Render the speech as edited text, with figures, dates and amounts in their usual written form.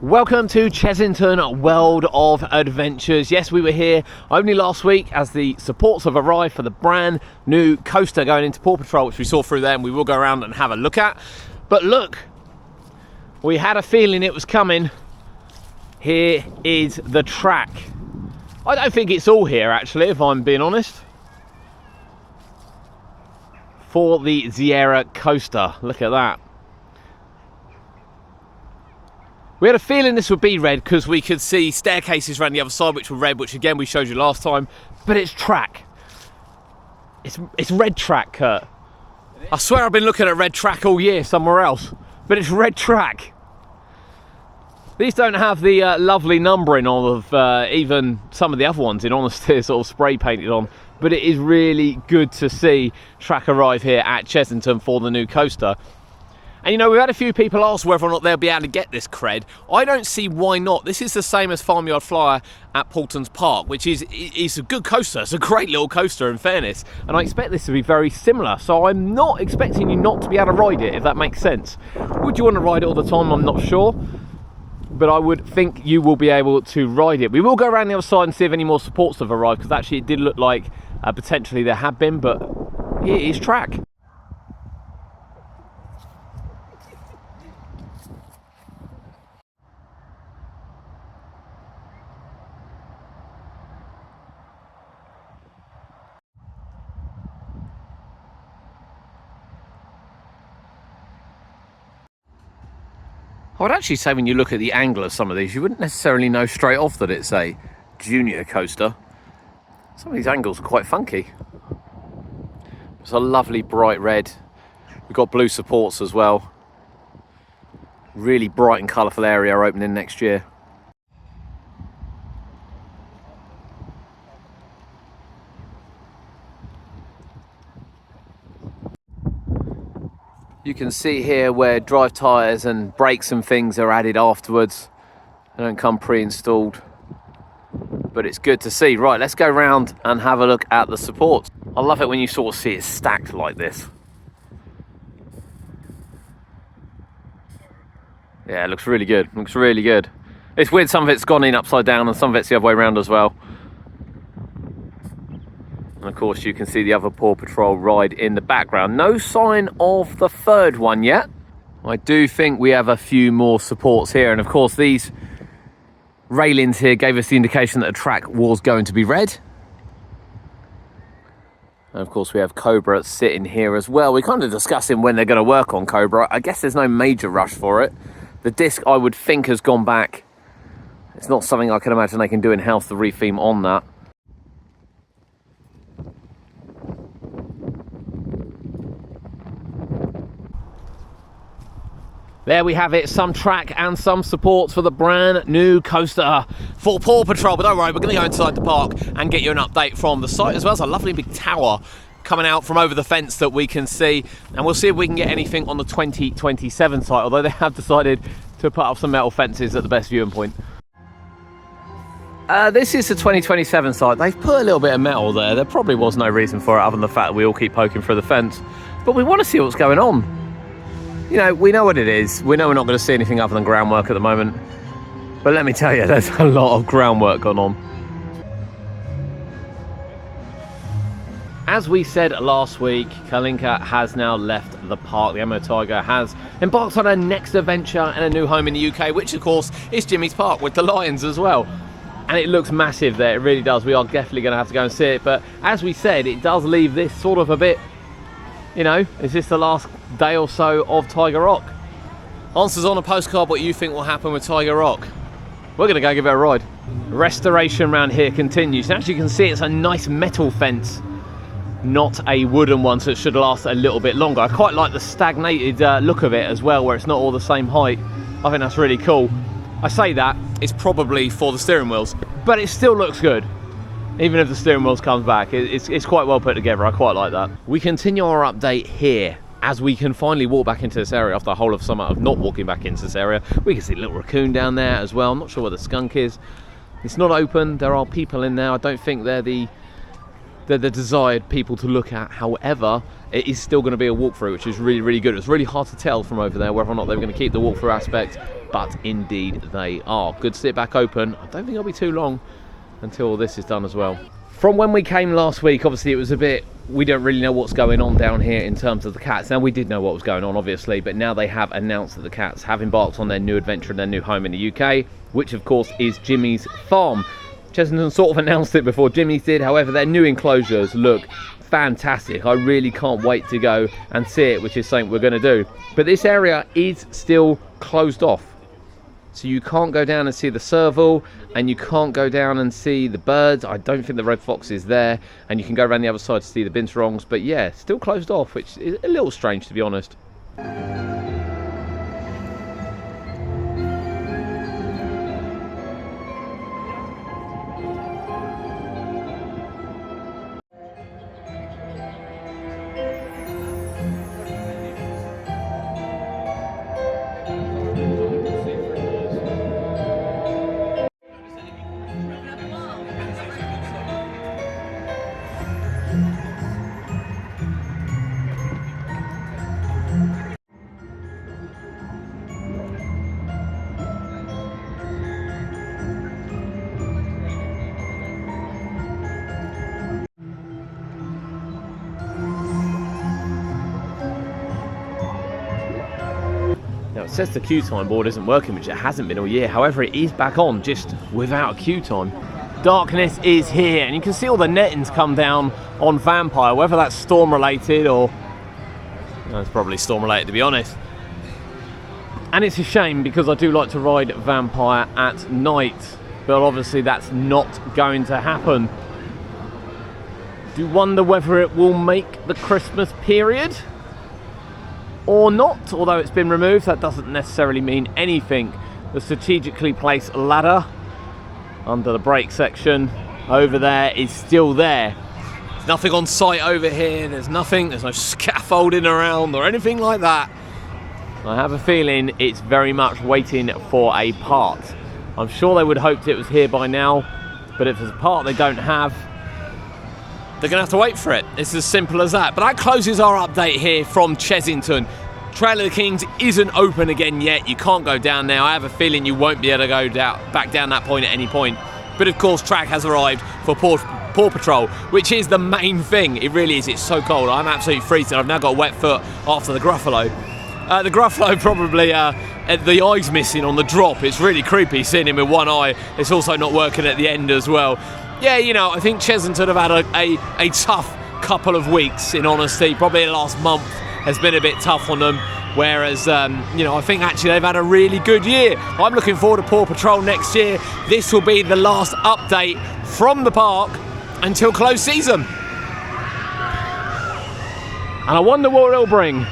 Welcome to Chessington World of Adventures. Yes, we were here only last week as the supports have arrived for the brand new coaster going into Paw Patrol, which we saw through there and we will go around and have a look at. But look, we had a feeling it was coming. Here is the track. I don't think it's all here actually, if I'm being honest. For the Sierra coaster, look at that. We had a feeling this would be red because we could see staircases around the other side which were red, which again we showed you last time, but it's track. It's red track, Kurt. I swear I've been looking at red track all year somewhere else, but it's red track. These don't have the lovely numbering of even some of the other ones, in honesty, sort of spray painted on, but it is really good to see track arrive here at Chessington for the new coaster. And you know, we've had a few people ask whether or not they'll be able to get this cred. I don't see why not. This is the same as Farmyard Flyer at Paulton's Park, which is a good coaster. It's a great little coaster in fairness. And I expect this to be very similar. So I'm not expecting you not to be able to ride it, if that makes sense. Would you want to ride it all the time? I'm not sure. But I would think you will be able to ride it. We will go around the other side and see if any more supports have arrived, because actually it did look like potentially there have been, but here is track. I would actually say when you look at the angle of some of these, you wouldn't necessarily know straight off that it's a junior coaster. Some of these angles are quite funky. It's a lovely bright red. We've got blue supports as well. Really bright and colourful area opening next year. You can see here where drive tyres and brakes and things are added afterwards. They don't come pre-installed, but it's good to see. Right, let's go round and have a look at the supports. I love it when you sort of see it stacked like this. Yeah, it looks really good, looks really good. It's weird, some of it's gone in upside down and some of it's the other way around as well. And of course you can see the other Paw Patrol ride in the background. No sign of the third one yet. I do think we have a few more supports here. And of course these railings here gave us the indication that the track was going to be red. And of course we have Cobra sitting here as well. We're kind of discussing when they're going to work on Cobra. I guess there's no major rush for it. The disc I would think has gone back. It's not something I can imagine they can do in-house, the retheme on that. There we have it, some track and some supports for the brand new coaster for Paw Patrol. But don't worry, we're going to go inside the park and get you an update from the site, as well as a lovely big tower coming out from over the fence that we can see. And we'll see if we can get anything on the 2027 site, although they have decided to put up some metal fences at the best viewing point. This is the 2027 site. They've put a little bit of metal there. There probably was no reason for it other than the fact that we all keep poking through the fence. But we want to see what's going on. You know, we know what it is. We know we're not going to see anything other than groundwork at the moment. But let me tell you, there's a lot of groundwork going on. As we said last week, Kalinka has now left the park. The AMAZU Tiger has embarked on her next adventure and a new home in the UK, which of course is Jimmy's Park with the lions as well. And it looks massive there, it really does. We are definitely going to have to go and see it. But as we said, it does leave this sort of a bit, you know, is this the last day or so of Tiger Rock? Answers on a postcard what you think will happen with Tiger Rock. We're going to go give it a ride. Restoration around here continues. And as you can see, it's a nice metal fence, not a wooden one, so it should last a little bit longer. I quite like the stagnated look of it as well, where it's not all the same height. I think that's really cool. I say that, it's probably for the steering wheels, but it still looks good. Even if the steering wheels comes back, it's quite well put together. I quite like that. We continue our update here as we can finally walk back into this area after a whole of summer of not walking back into this area. We can see a little raccoon down there as well. I'm not sure where the skunk is. It's not open. There are people in there. I don't think they're the they're the desired people to look at. However, it is still going to be a walkthrough, which is really, really good. It's really hard to tell from over there whether or not they're going to keep the walkthrough aspect, but indeed they are. Good to sit back open. I don't think it'll be too long until all this is done as well. From when we came last week, obviously it was a bit, we don't really know what's going on down here in terms of the cats. Now, we did know what was going on, obviously, but now they have announced that the cats have embarked on their new adventure and their new home in the UK, which of course is Jimmy's farm. Chessington sort of announced it before Jimmy's did. However, their new enclosures look fantastic. I really can't wait to go and see it, which is something we're going to do. But this area is still closed off. So you can't go down and see the serval, and you can't go down and see the birds. I don't think the red fox is there, and you can go around the other side to see the binturongs. But yeah, still closed off, which is a little strange, to be honest. Now, it says the queue time board isn't working, which it hasn't been all year. However, it is back on, just without a queue time. Darkness is here, and you can see all the nettings come down on Vampire, whether that's storm related or... No, it's probably storm related, to be honest. And it's a shame, because I do like to ride Vampire at night, but obviously that's not going to happen. Do wonder whether it will make the Christmas period or not. Although it's been removed, that doesn't necessarily mean anything. The strategically placed ladder under the brake section over there is still there. There's nothing on site over here, there's no scaffolding around or anything like that. I have a feeling it's very much waiting for a part. I'm sure they would have hoped it was here by now, but if there's a part they don't have, they're going to have to wait for it. It's as simple as that. But that closes our update here from Chessington. Trail of the Kings isn't open again yet. You can't go down now. I have a feeling you won't be able to go back down that point at any point. But of course, track has arrived for Paw Patrol, which is the main thing. It really is. It's so cold. I'm absolutely freezing. I've now got a wet foot after the Gruffalo. The Gruffalo probably, the eye's missing on the drop. It's really creepy seeing him with one eye. It's also not working at the end as well. Yeah, you know, I think Chessington have had a tough couple of weeks, in honesty. Probably the last month has been a bit tough on them, whereas, you know, I think actually they've had a really good year. I'm looking forward to Paw Patrol next year. This will be the last update from the park until close season. And I wonder what it'll bring.